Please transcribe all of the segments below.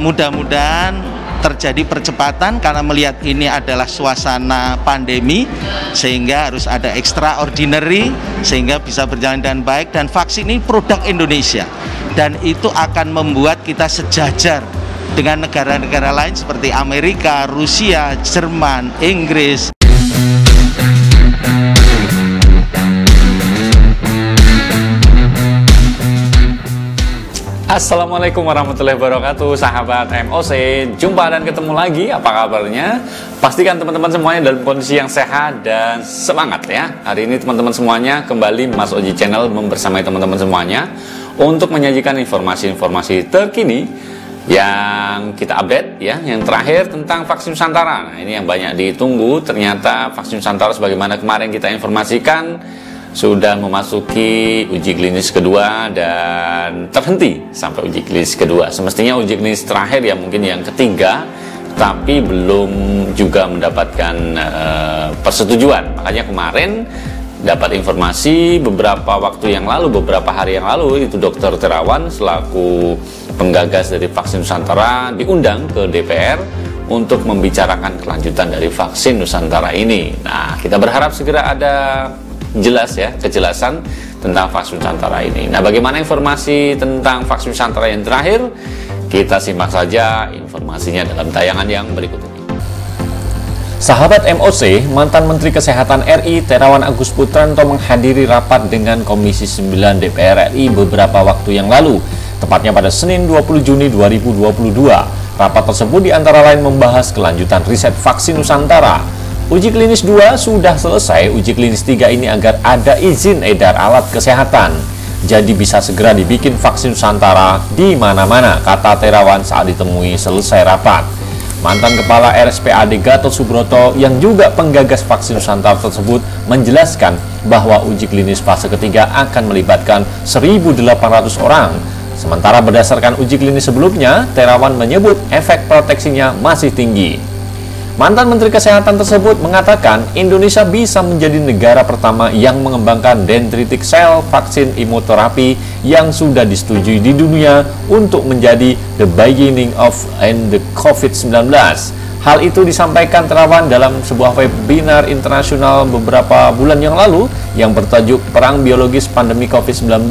Mudah-mudahan terjadi percepatan karena melihat ini adalah suasana pandemi, sehingga harus ada extraordinary sehingga bisa berjalan dengan baik. Dan vaksin ini produk Indonesia dan itu akan membuat kita sejajar dengan negara-negara lain seperti Amerika, Rusia, Jerman, Inggris. Assalamualaikum warahmatullahi wabarakatuh, sahabat MOC. Jumpa dan ketemu lagi, apa kabarnya? Pastikan teman-teman semuanya dalam kondisi yang sehat dan semangat ya. Hari ini teman-teman semuanya kembali Mas Oji Channel membersamai teman-teman semuanya untuk menyajikan informasi-informasi terkini yang kita update ya, yang terakhir tentang vaksin Nusantara. Nah, ini yang banyak ditunggu, ternyata vaksin Nusantara sebagaimana kemarin kita informasikan sudah memasuki uji klinis kedua dan terhenti sampai uji klinis kedua. Semestinya uji klinis terakhir ya mungkin yang ketiga, tapi belum juga mendapatkan persetujuan. Makanya kemarin dapat informasi beberapa waktu yang lalu, beberapa hari yang lalu, itu Dr. Terawan selaku penggagas dari vaksin Nusantara diundang ke DPR untuk membicarakan kelanjutan dari vaksin Nusantara ini. Nah, kita berharap segera ada kejelasan tentang vaksin Nusantara ini. Nah, bagaimana informasi tentang vaksin Nusantara yang terakhir? Kita simak saja informasinya dalam tayangan yang berikut ini. Sahabat MOC, mantan Menteri Kesehatan RI Terawan Agus Putranto menghadiri rapat dengan Komisi 9 DPR RI beberapa waktu yang lalu, tepatnya pada Senin 20 Juni 2022. Rapat tersebut diantara lain membahas kelanjutan riset vaksin Nusantara. Uji klinis 2 sudah selesai, uji klinis 3 ini agar ada izin edar alat kesehatan. Jadi bisa segera dibikin vaksin Nusantara di mana-mana, kata Terawan saat ditemui selesai rapat. Mantan Kepala RSPAD Gatot Subroto yang juga penggagas vaksin Nusantara tersebut menjelaskan bahwa uji klinis fase ketiga akan melibatkan 1.800 orang. Sementara berdasarkan uji klinis sebelumnya, Terawan menyebut efek proteksinya masih tinggi. Mantan Menteri Kesehatan tersebut mengatakan Indonesia bisa menjadi negara pertama yang mengembangkan dendritic cell vaksin imunoterapi yang sudah disetujui di dunia untuk menjadi the beginning of the COVID-19. Hal itu disampaikan Terawan dalam sebuah webinar internasional beberapa bulan yang lalu yang bertajuk Perang Biologis Pandemi COVID-19,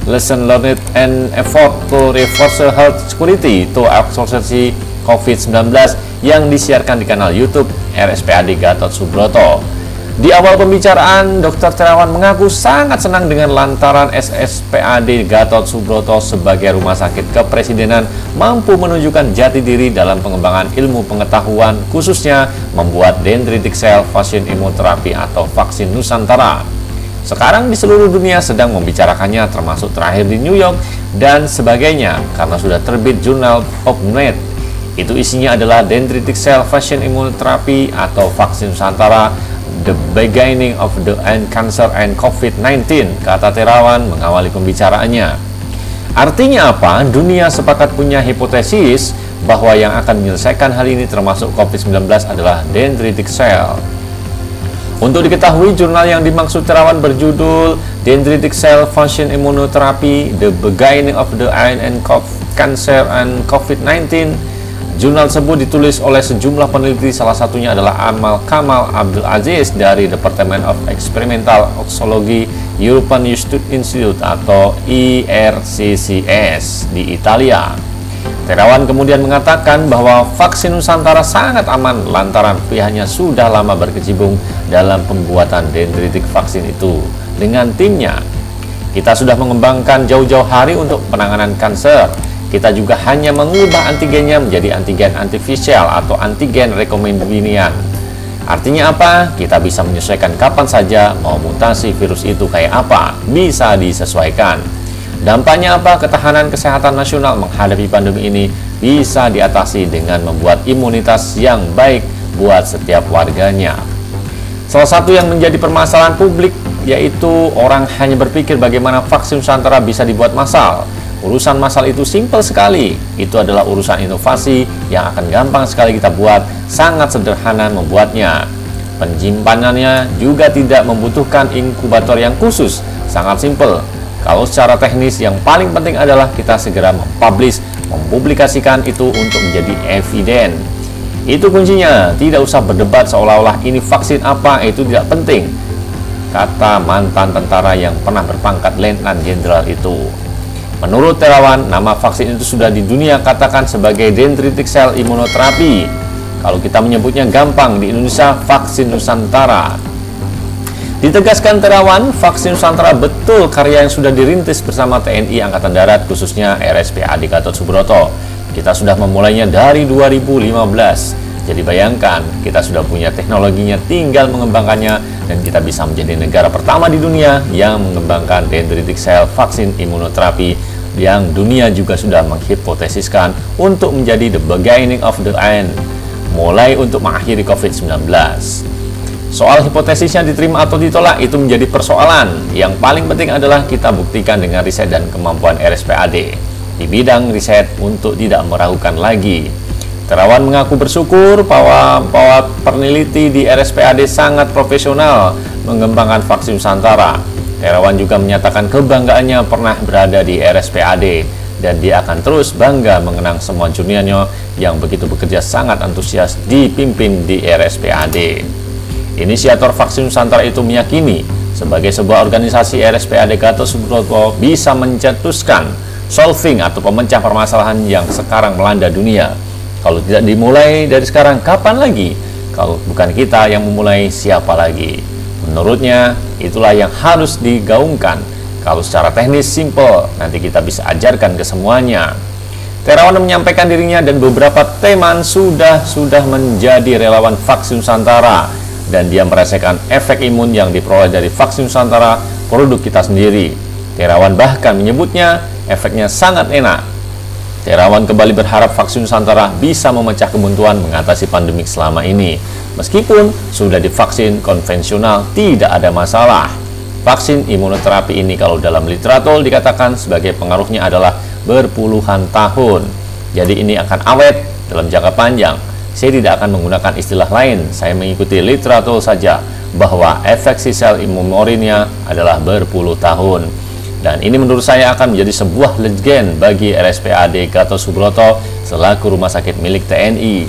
Lesson Learned and Effort to Reverse Health Security to Absorption COVID-19 yang disiarkan di kanal YouTube RSPAD Gatot Subroto. Di awal pembicaraan, Dr. Terawan mengaku sangat senang dengan lantaran RSPAD Gatot Subroto sebagai rumah sakit kepresidenan mampu menunjukkan jati diri dalam pengembangan ilmu pengetahuan, khususnya membuat dendritic cell vaksin imunoterapi atau vaksin Nusantara. Sekarang di seluruh dunia sedang membicarakannya, termasuk terakhir di New York dan sebagainya, karena sudah terbit jurnal PubMed. Itu isinya adalah dendritic cell vaksin imunoterapi atau vaksin Nusantara, the beginning of the end cancer and COVID-19, kata Terawan mengawali pembicaraannya. Artinya apa? Dunia sepakat punya hipotesis bahwa yang akan menyelesaikan hal ini termasuk COVID-19 adalah dendritic cell. Untuk diketahui, jurnal yang dimaksud Terawan berjudul Dendritic Cell Vaksin Immunotherapy, the beginning of the end and cancer and COVID-19. Jurnal tersebut ditulis oleh sejumlah peneliti, salah satunya adalah Amal Kamal Abdul Aziz dari Department of Experimental Oncology European Institute atau ERCCS di Italia. Terawan kemudian mengatakan bahwa vaksin Nusantara sangat aman lantaran pihaknya sudah lama berkecimpung dalam pembuatan dendritic vaksin itu dengan timnya. Kita sudah mengembangkan jauh-jauh hari untuk penanganan kanser. Kita juga hanya mengubah antigennya menjadi antigen artifisial atau antigen rekombinant. Artinya apa? Kita bisa menyesuaikan kapan saja mau mutasi virus itu kayak apa, bisa disesuaikan. Dampaknya apa? Ketahanan kesehatan nasional menghadapi pandemi ini bisa diatasi dengan membuat imunitas yang baik buat setiap warganya. Salah satu yang menjadi permasalahan publik yaitu orang hanya berpikir bagaimana vaksin Nusantara bisa dibuat massal. Urusan massal itu simpel sekali. Itu adalah urusan inovasi yang akan gampang sekali kita buat, sangat sederhana membuatnya. Penyimpanannya juga tidak membutuhkan inkubator yang khusus, sangat simpel. Kalau secara teknis yang paling penting adalah kita segera mempublish, mempublikasikan itu untuk menjadi eviden. Itu kuncinya, tidak usah berdebat seolah-olah ini vaksin apa, itu tidak penting, kata mantan tentara yang pernah berpangkat Letnan Jenderal itu. Menurut Terawan, nama vaksin itu sudah di dunia katakan sebagai dendritic cell immunotherapy. Kalau kita menyebutnya gampang, di Indonesia vaksin Nusantara. Ditegaskan Terawan, vaksin Nusantara betul karya yang sudah dirintis bersama TNI Angkatan Darat, khususnya RSPAD Gatot Subroto. Kita sudah memulainya dari 2015. Jadi bayangkan, kita sudah punya teknologinya, tinggal mengembangkannya, dan kita bisa menjadi negara pertama di dunia yang mengembangkan dendritic cell vaksin imunoterapi yang dunia juga sudah menghipotesiskan untuk menjadi the beginning of the end, mulai untuk mengakhiri COVID-19. Soal hipotesisnya diterima atau ditolak itu menjadi persoalan. Yang paling penting adalah kita buktikan dengan riset dan kemampuan RSPAD di bidang riset untuk tidak meragukan lagi. Terawan mengaku bersyukur bahwa peneliti di RSPAD sangat profesional mengembangkan vaksin Nusantara. Terawan juga menyatakan kebanggaannya pernah berada di RSPAD dan dia akan terus bangga mengenang semua juniornya yang begitu bekerja sangat antusias dipimpin di RSPAD. Inisiator vaksin Nusantara itu meyakini sebagai sebuah organisasi RSPAD Gatot Subroto bisa mencetuskan solving atau pemecah permasalahan yang sekarang melanda dunia. Kalau tidak dimulai dari sekarang, kapan lagi? Kalau bukan kita yang memulai, siapa lagi? Menurutnya, itulah yang harus digaungkan. Kalau secara teknis simple, nanti kita bisa ajarkan ke semuanya. Terawan menyampaikan dirinya dan beberapa teman sudah menjadi relawan vaksin Nusantara, dan dia merasakan efek imun yang diperoleh dari vaksin Nusantara, produk kita sendiri. Terawan bahkan menyebutnya efeknya sangat enak. Terawan kembali berharap vaksin Nusantara bisa memecah kebuntuan mengatasi pandemik selama ini. Meskipun sudah divaksin konvensional, tidak ada masalah. Vaksin imunoterapi ini kalau dalam literatur dikatakan sebagai pengaruhnya adalah berpuluhan tahun. Jadi ini akan awet dalam jangka panjang. Saya tidak akan menggunakan istilah lain, saya mengikuti literatur saja bahwa efek sel imunorinya adalah berpuluh tahun. Dan ini menurut saya akan menjadi sebuah legend bagi RSPAD Gatot Subroto selaku rumah sakit milik TNI.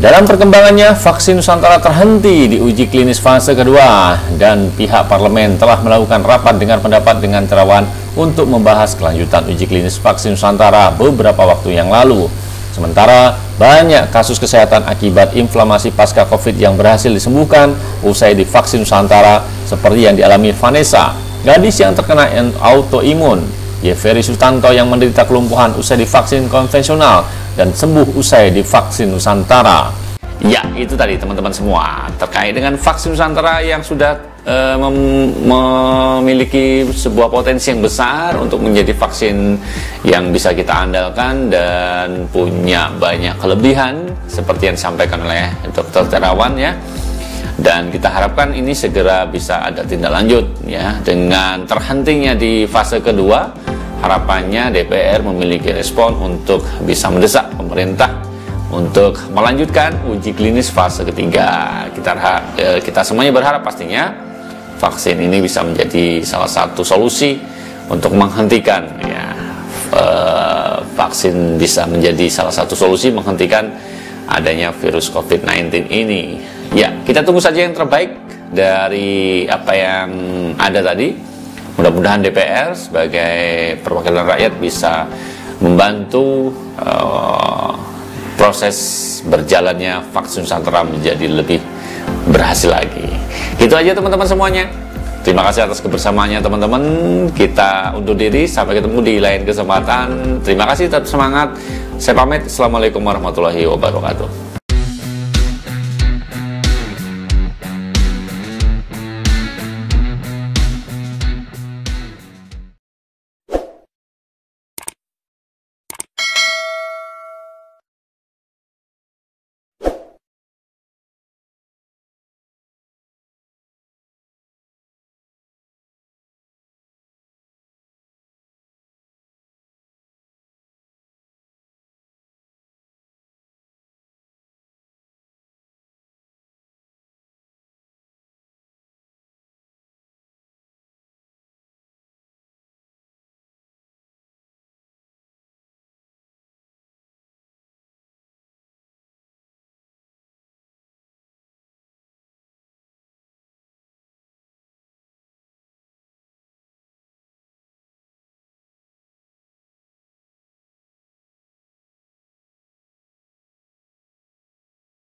Dalam perkembangannya, vaksin Nusantara terhenti di uji klinis fase kedua dan pihak parlemen telah melakukan rapat dengar pendapat dengan Terawan untuk membahas kelanjutan uji klinis vaksin Nusantara beberapa waktu yang lalu. Sementara banyak kasus kesehatan akibat inflamasi pasca COVID yang berhasil disembuhkan usai divaksin Nusantara seperti yang dialami Vanessa, gadis yang terkena autoimun, Yeveri Sutanto yang menderita kelumpuhan usai divaksin konvensional dan sembuh usai divaksin Nusantara. Ya, itu tadi teman-teman semua terkait dengan vaksin Nusantara yang sudah memiliki sebuah potensi yang besar untuk menjadi vaksin yang bisa kita andalkan dan punya banyak kelebihan seperti yang disampaikan oleh Dr. Terawan ya. Dan kita harapkan ini segera bisa ada tindak lanjut ya. Dengan terhentinya di fase kedua, harapannya DPR memiliki respon untuk bisa mendesak pemerintah untuk melanjutkan uji klinis fase ketiga. Kita semuanya berharap pastinya vaksin ini bisa menjadi salah satu solusi untuk menghentikan ya, vaksin bisa menjadi salah satu solusi menghentikan adanya virus COVID-19 ini. Ya, kita tunggu saja yang terbaik dari apa yang ada tadi. Mudah-mudahan DPR sebagai perwakilan rakyat bisa membantu proses berjalannya vaksin Nusantara menjadi lebih berhasil lagi. Itu aja teman-teman semuanya. Terima kasih atas kebersamaannya teman-teman. Kita undur diri, sampai ketemu di lain kesempatan. Terima kasih, tetap semangat. Saya pamit. Assalamualaikum warahmatullahi wabarakatuh.